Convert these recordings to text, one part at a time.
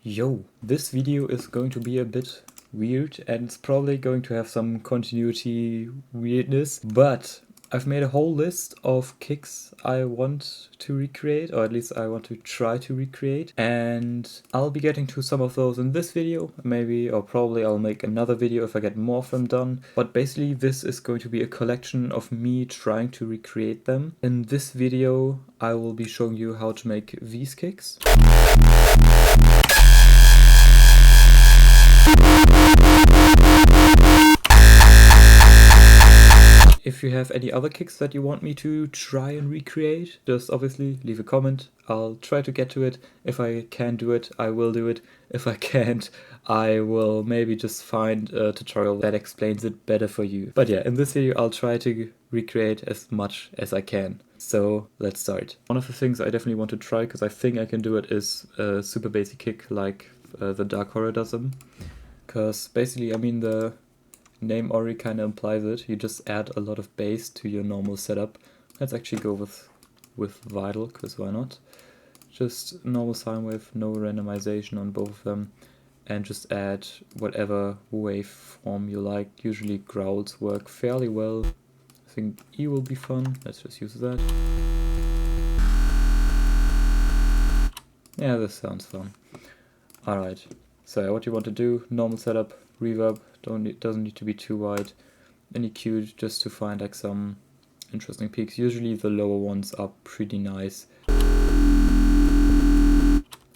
Yo, this video is going to be a bit weird and it's probably going to have some continuity weirdness, but I've made a whole list of kicks I want to recreate, or at least I want to try to recreate, and I'll be getting to some of those in this video, maybe, or probably I'll make another video if I get more of them done. But basically this is going to be a collection of me trying to recreate them. In this video I will be showing you how to make these kicks. If you have any other kicks that you want me to try and recreate, just obviously leave a comment. I'll try to get to it. If I can do it, I will do it. If I can't, I will maybe just find a tutorial that explains it better for you. But yeah, in this video I'll try to recreate as much as I can. So let's start. One of the things I definitely want to try, because I think I can do it, is a super basic kick like the Dark Horror does them. Because basically, I mean, the name already kind of implies it. You just add a lot of bass to your normal setup. Let's actually go with Vital, because why not? Just normal sine wave, no randomization on both of them, and just add whatever waveform you like. Usually growls work fairly well. I think E will be fun. Let's just use that. Yeah, this sounds fun. Alright, so what you want to do, normal setup, reverb, doesn't need to be too wide, and EQ just to find like some interesting peaks. Usually the lower ones are pretty nice.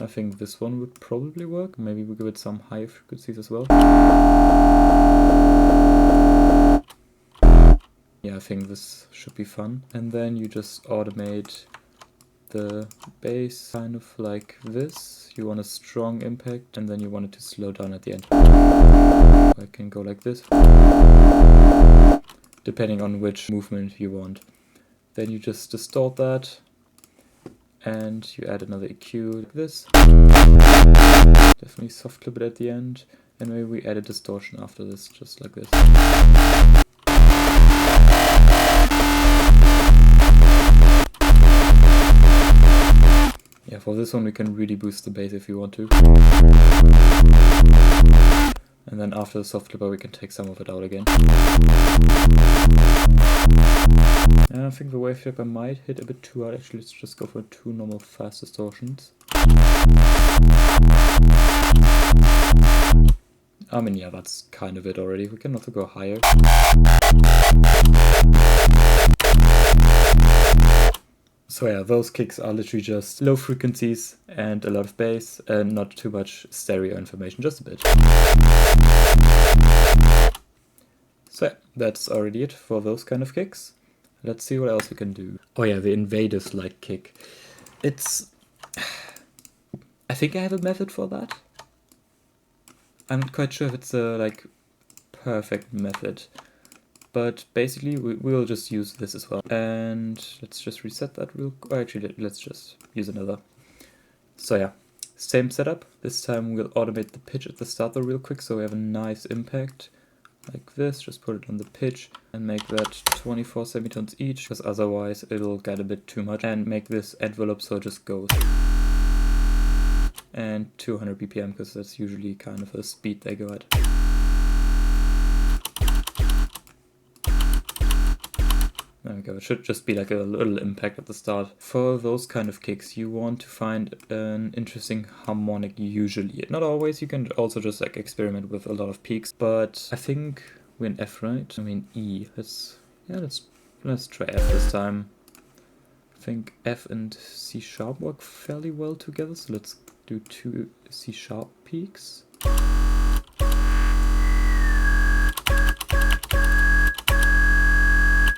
I think this one would probably work. Maybe we give it some high frequencies as well. Yeah, I think this should be fun. And then you just automate the bass kind of like this. You want a strong impact, and then you want it to slow down at the end. I can go like this, depending on which movement you want. Then you just distort that, and you add another EQ like this. Definitely soft clip it at the end, and maybe we add a distortion after this, just like this. Yeah, for this one we can really boost the bass if you want to. And then after the soft clipper we can take some of it out again. And I think the wave flipper might hit a bit too hard. Actually, let's just go for two normal fast distortions. I mean, yeah, that's kind of it already. We can also go higher. So yeah, those kicks are literally just low frequencies and a lot of bass and not too much stereo information, just a bit. So yeah, that's already it for those kind of kicks. Let's see what else we can do. Oh yeah, the Invaderz like kick. I think I have a method for that. I'm not quite sure if it's a like perfect method. But basically we will just use this as well. And let's just reset that real quick. Actually, let's just use another. So yeah, same setup. This time we'll automate the pitch at the start though real quick, so we have a nice impact. Like this, just put it on the pitch and make that 24 semitones each, because otherwise it'll get a bit too much. And make this envelope so it just goes. And 200 BPM, because that's usually kind of a speed they go at. There we go, it should just be like a little impact at the start. For those kind of kicks, you want to find an interesting harmonic usually. Not always, you can also just like experiment with a lot of peaks, but I think we're in F, right? I mean E. Let's try F this time. I think F and C sharp work fairly well together, so let's do two C sharp peaks.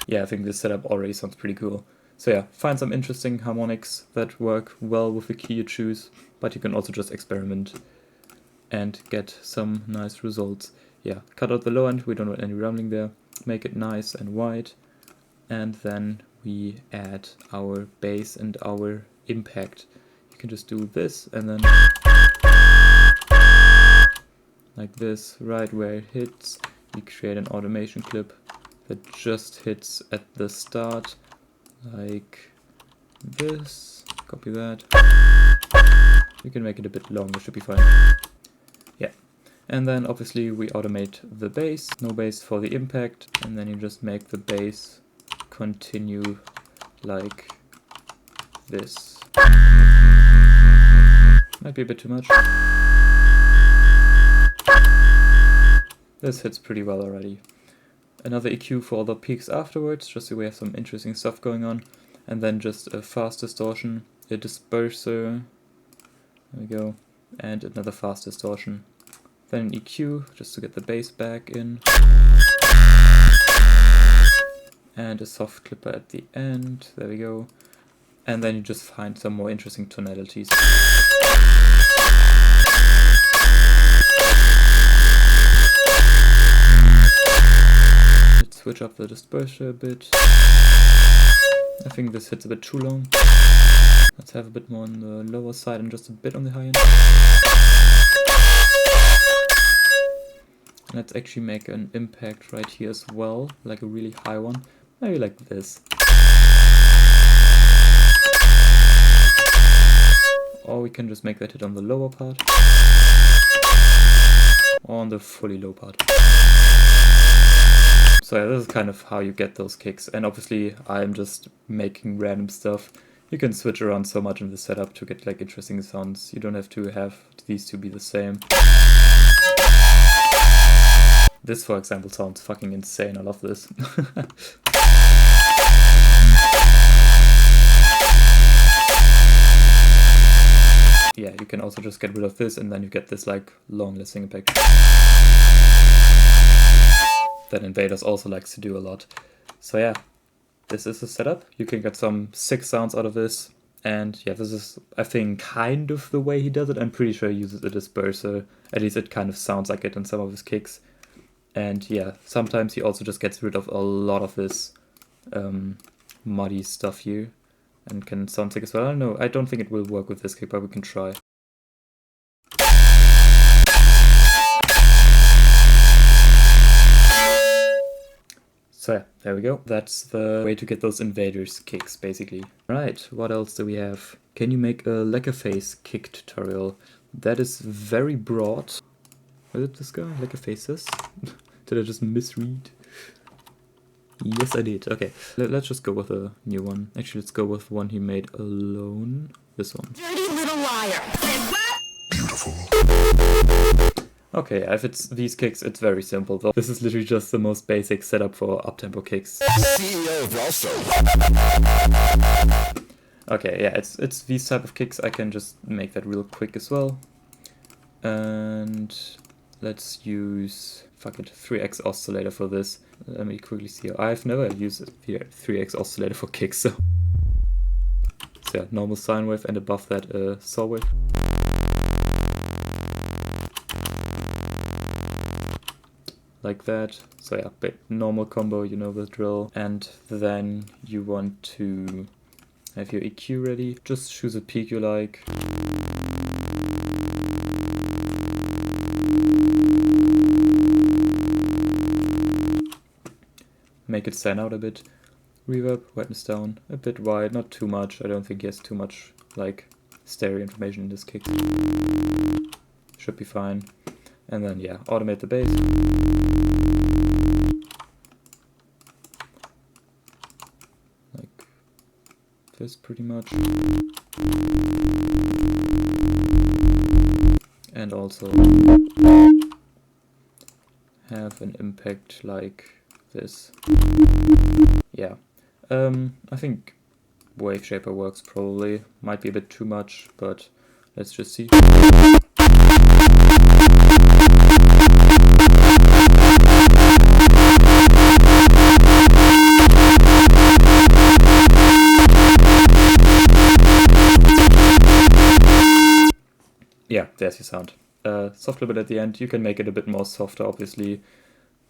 Yeah, I think this setup already sounds pretty cool. So yeah, find some interesting harmonics that work well with the key you choose, but you can also just experiment and get some nice results. Yeah, cut out the low end, we don't want any rumbling there, make it nice and wide, and then we add our bass and our impact. You can just do this and then like this, right where it hits. You create an automation clip that just hits at the start, like this, copy that, You can make it a bit longer, should be fine. Yeah. And then obviously we automate the bass, no bass for the impact, and then you just make the bass continue like this. Might be a bit too much. This hits pretty well already. Another EQ for all the peaks afterwards, just so we have some interesting stuff going on. And then just a fast distortion, a disperser, there we go, and another fast distortion. Then an EQ, just to get the bass back in. And a soft clipper at the end, there we go. And then you just find some more interesting tonalities. Let's switch up the disperser a bit. I think this hits a bit too long. Let's have a bit more on the lower side and just a bit on the high end. Let's actually make an impact right here as well, like a really high one. Maybe like this. Or we can just make that hit on the lower part. Or on the fully low part. So yeah, this is kind of how you get those kicks. And obviously I'm just making random stuff. You can switch around so much in the setup to get like interesting sounds. You don't have to have these two be the same. This, for example, sounds fucking insane. I love this. Yeah, you can also just get rid of this and then you get this like long lasting impact that Invaderz also likes to do a lot. So yeah, this is the setup. You can get some sick sounds out of this. And yeah, this is, I think, kind of the way he does it. I'm pretty sure he uses a disperser. At least it kind of sounds like it in some of his kicks. And yeah, sometimes he also just gets rid of a lot of this muddy stuff here. And can sound sick as well. I don't know, I don't think it will work with this kick, but we can try. So yeah, there we go. That's the way to get those Invaderz kicks, basically. Right, what else do we have? Can you make a Leckerface kick tutorial? That is very broad. Was it this guy? Leckerfaces? Did I just misread? Yes, I did. Okay, let's just go with a new one. Actually, let's go with one he made alone. This one. Dirty little liar. Beautiful. Okay, if it's these kicks, it's very simple though. This is literally just the most basic setup for uptempo kicks. CEO of also. Okay, yeah, it's these type of kicks. I can just make that real quick as well. And let's use, fuck it, 3x oscillator for this. Let me quickly see. I've never used a 3x oscillator for kicks, so yeah, normal sine wave and above that a saw wave. Like that. So yeah, normal combo, you know the drill. And then you want to have your EQ ready. Just choose a peak you like. Make it stand out a bit. Reverb, whiteness down, a bit wide, not too much. I don't think he has too much like stereo information in this kick. Should be fine. And then yeah, automate the bass. Like this pretty much. And also have an impact like this. Yeah, I think Wave Shaper works probably. Might be a bit too much, but let's just see. Yeah, there's your sound. Soft little bit at the end. You can make it a bit more softer, obviously.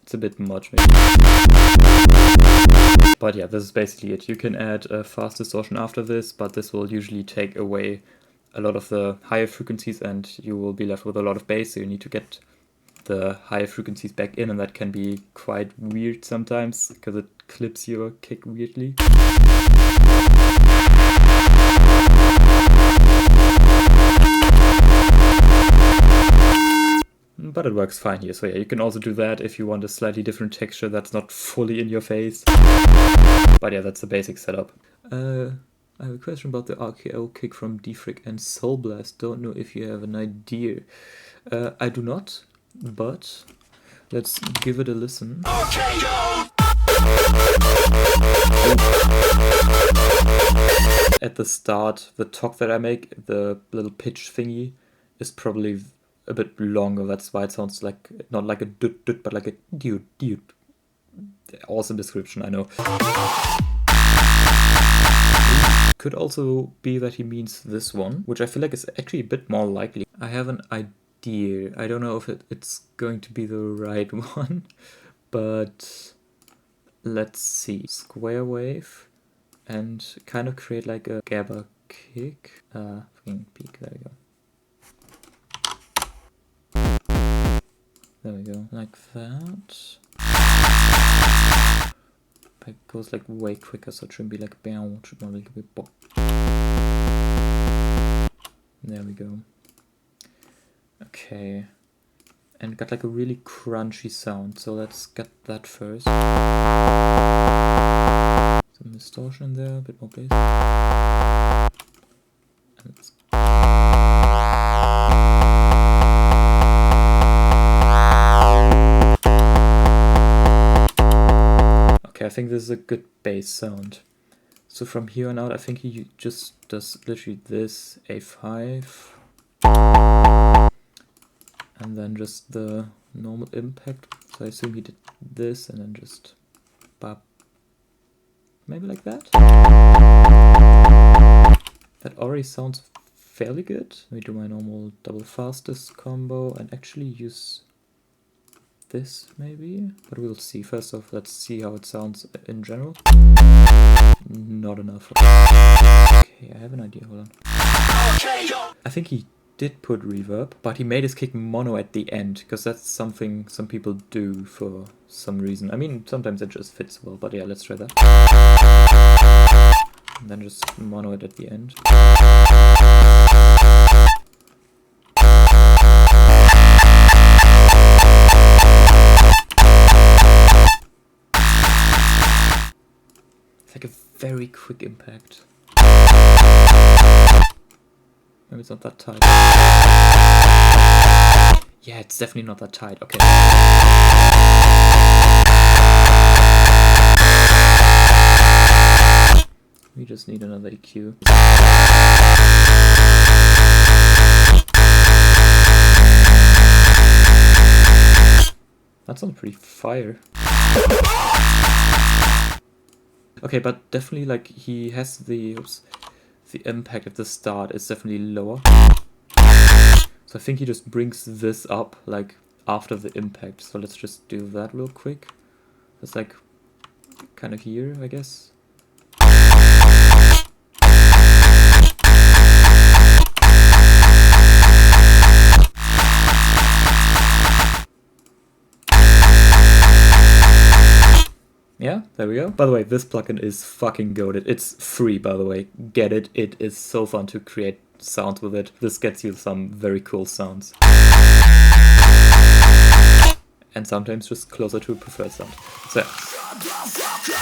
It's a bit much, maybe. But yeah, this is basically it. You can add a fast distortion after this, but this will usually take away a lot of the higher frequencies and you will be left with a lot of bass, so you need to get the higher frequencies back in, and that can be quite weird sometimes, because it clips your kick weirdly. But it works fine here, so yeah, you can also do that if you want a slightly different texture that's not fully in your face. But yeah, that's the basic setup. I have a question about the RKO kick from Defrick and Soul Blast. Don't know if you have an idea. I do not, but let's give it a listen. At the start, the talk that I make, the little pitch thingy, is probably a bit longer. That's why it sounds like, not like a dut dut, but like a dude dude. Awesome description, I know. Could also be that he means this one, which I feel like is actually a bit more likely. I have an idea. I don't know if it's going to be the right one, but let's see. Square wave and kind of create like a gabber kick. Fucking peak, there we go. There we go, like that. It goes like way quicker, so it shouldn't be like bam, it should more like a bit pop. There we go. Okay. And got like a really crunchy sound, so let's get that first. Some distortion in there, a bit more bass. And let's I think this is a good bass sound. So from here on out, I think he just does literally this A5, and then just the normal impact. So I assume he did this and then just bop, maybe like that. That already sounds fairly good. Let me do my normal double fastest combo and actually use this maybe, but we'll see. First off, let's see how it sounds in general. Not enough. Okay, I have an idea, hold on. I think he did put reverb, but he made his kick mono at the end, because that's something some people do for some reason. I mean, sometimes it just fits well, but yeah, let's try that. And then just mono it at the end. Like a very quick impact. Maybe it's not that tight. Yeah, it's definitely not that tight. Okay. We just need another EQ. That sounds pretty fire. Okay, but definitely like he has the impact at the start is definitely lower. So I think he just brings this up like after the impact. So let's just do that real quick. It's like kind of here, I guess. Yeah, there we go. By the way, this plugin is fucking goated. It's free, by the way. Get it. It is so fun to create sounds with it. This gets you some very cool sounds. And sometimes just closer to a preferred sound. So yeah.